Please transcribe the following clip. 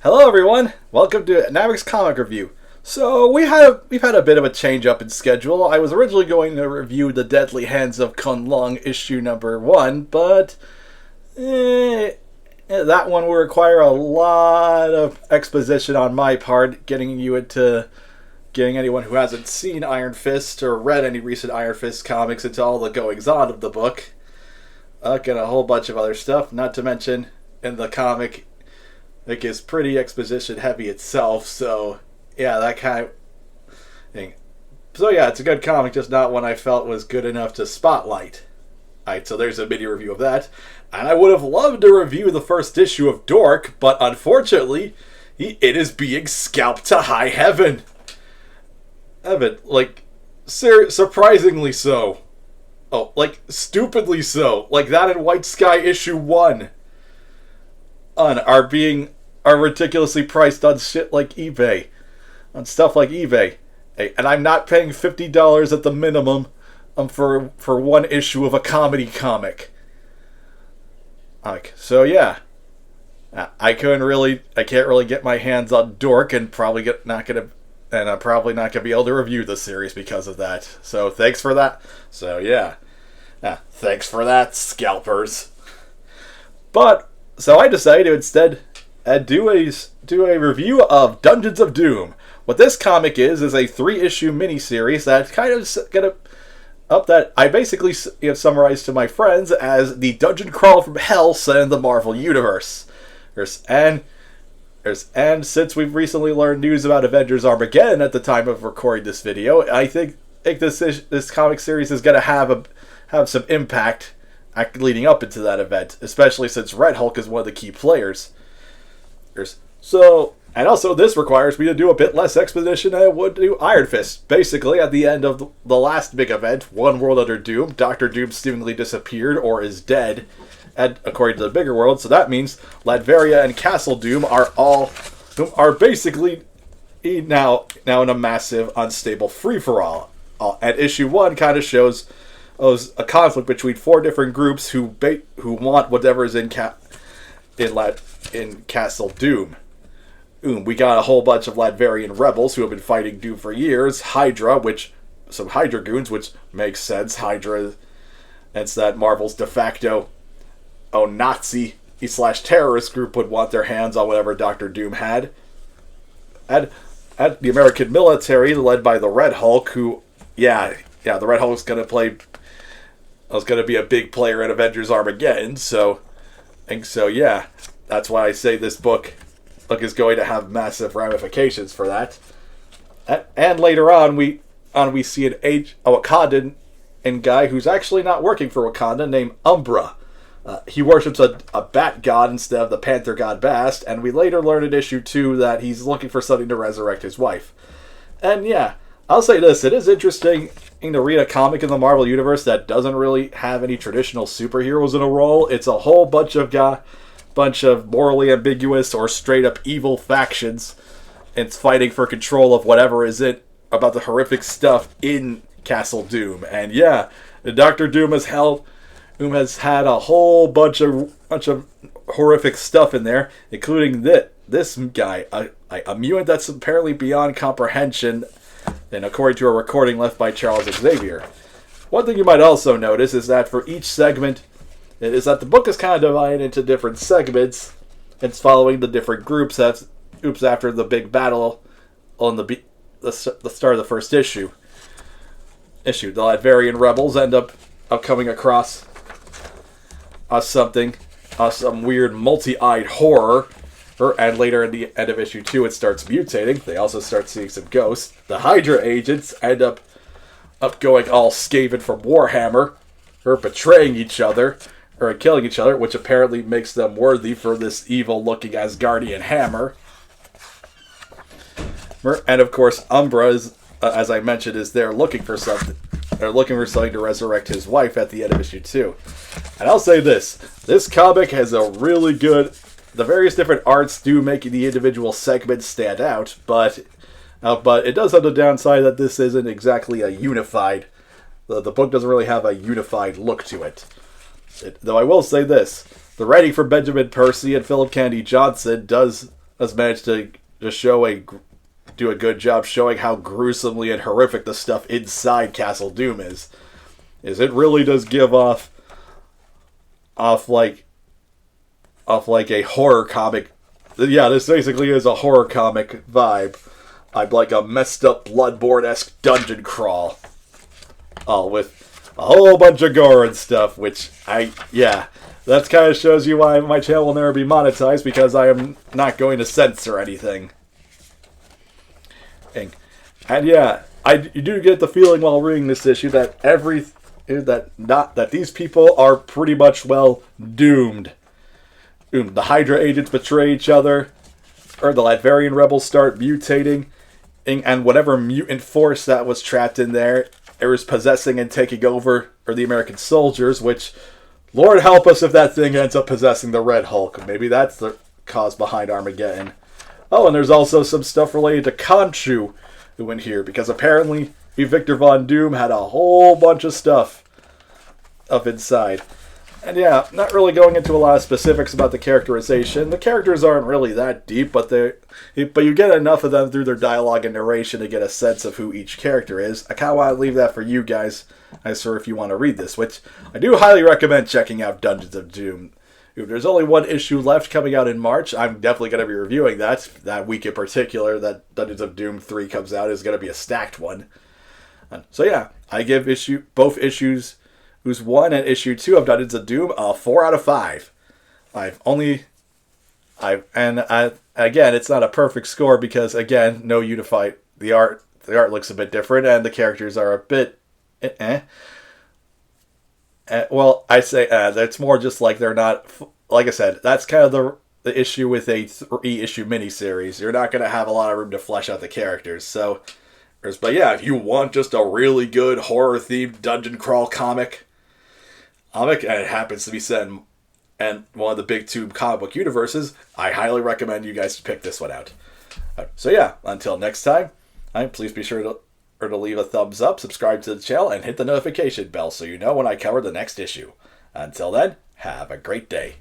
Hello everyone, welcome to Navik's Comic Review. So we've had a bit of a change up in schedule. I was originally going to review The Deadly Hands of Kunlun issue number 1, but that one will require a lot of exposition on my part, getting anyone who hasn't seen Iron Fist or read any recent Iron Fist comics into all the goings on of the book. And a whole bunch of other stuff, not to mention in the comic it is pretty exposition heavy itself, so yeah, that kind of thing. So yeah, it's a good comic, just not one I felt was good enough to spotlight. Alright, so there's a mini review of that. And I would have loved to review the first issue of Dork, but unfortunately, it is being scalped to high heaven. Surprisingly so. Oh, stupidly so. Like that in White Sky issue 1. Are ridiculously priced on shit like eBay. On stuff like eBay. Hey, and I'm not paying $50 at the minimum for one issue of a comedy comic. So yeah. I can't really get my hands on Dork and I'm probably not gonna be able to review the series because of that. So thanks for that. So yeah. Thanks for that, scalpers. So I decided to instead do a review of Dungeons of Doom. What this comic is a 3-issue miniseries that's kind of that I basically summarized to my friends as the dungeon crawl from hell set in the Marvel Universe. And since we've recently learned news about Avengers Armageddon at the time of recording this video, I think this comic series is going to have some impact leading up into that event, especially since Red Hulk is one of the key players. So, and also this requires me to do a bit less exposition than I would do Iron Fist. Basically, at the end of the last big event, One World Under Doom, Dr. Doom seemingly disappeared or is dead, and according to the bigger world, so that means Latveria and Castle Doom are basically now in a massive, unstable free-for-all. And issue 1 kind of shows a conflict between 4 different groups who want whatever is in Castle Doom. We got a whole bunch of Latverian rebels who have been fighting Doom for years. Hydra, some Hydra goons, which makes sense. Hydra, it's that Marvel's de facto Nazi/terrorist group would want their hands on whatever Dr. Doom had. And the American military, led by the Red Hulk, who, the Red Hulk's going to be a big player in Avengers Armageddon, so yeah, that's why I say this book is going to have massive ramifications for that. And later on, we see a Wakandan guy who's actually not working for Wakanda, named Umbra. He worships a bat god instead of the panther god Bast, and we later learn in issue 2 that he's looking for something to resurrect his wife. And yeah, I'll say this, it is interesting to read a comic in the Marvel Universe that doesn't really have any traditional superheroes in a role. It's a whole bunch of morally ambiguous or straight up evil factions. It's fighting for control of whatever is it about the horrific stuff in Castle Doom. And yeah, Dr. Doom has had a whole bunch of horrific stuff in there, including this guy, a mutant that's apparently beyond comprehension, and according to a recording left by Charles Xavier. One thing you might also notice is that for each segment, the book is kind of divided into different segments. It's following the different groups after the big battle on the start of the first issue. The Latverian rebels end up coming across some weird multi-eyed horror. And later in the end of issue 2, it starts mutating. They also start seeing some ghosts. The Hydra agents end up going all Skaven from Warhammer, or betraying each other, or killing each other, which apparently makes them worthy for this evil-looking Asgardian hammer. And of course, Umbra is, as I mentioned, is there looking for something. They're looking for something to resurrect his wife at the end of issue 2. And I'll say this comic has a really good. The various different arts do make the individual segments stand out, but it does have the downside that this isn't exactly a unified. The book doesn't really have a unified look to it. Though I will say this: the writing for Benjamin Percy and Philip Kennedy Johnson does has managed to just do a good job showing how gruesomely and horrific the stuff inside Castle Doom is it really does give off like a horror comic. Yeah, this basically is a horror comic vibe. I'd like a messed up Bloodborne-esque dungeon crawl. All with a whole bunch of gore and stuff, which that kind of shows you why my channel will never be monetized, because I am not going to censor anything. And yeah, you do get the feeling while reading this issue that that these people are pretty much, well, doomed. The Hydra agents betray each other, or the Latverian rebels start mutating, and whatever mutant force that was trapped in there, it was possessing and taking over, or the American soldiers, which, Lord help us if that thing ends up possessing the Red Hulk. Maybe that's the cause behind Armageddon. Oh, and there's also some stuff related to Khonshu in here, because apparently Victor Von Doom had a whole bunch of stuff up inside. And yeah, not really going into a lot of specifics about the characterization. The characters aren't really that deep, but you get enough of them through their dialogue and narration to get a sense of who each character is. I kind of want to leave that for you guys, if you want to read this, which I do highly recommend checking out Dungeons of Doom. There's only one issue left coming out in March. I'm definitely going to be reviewing that week in particular. That Dungeons of Doom 3 comes out is going to be a stacked one. So yeah, I give both issues, Who's 1 and issue 2 of Dungeons of Doom, a 4 out of 5. Again, it's not a perfect score because, again, no unified. The art looks a bit different, and the characters are a bit well, I say it's more just like they're not. Like I said, that's kind of the issue with a 3-issue miniseries. You're not going to have a lot of room to flesh out the characters. So, but yeah, if you want just a really good horror-themed dungeon crawl comic, and it happens to be set in one of the big 2 comic book universes, I highly recommend you guys pick this one out. So yeah, until next time, please be sure to leave a thumbs up, subscribe to the channel, and hit the notification bell so you know when I cover the next issue. Until then, have a great day.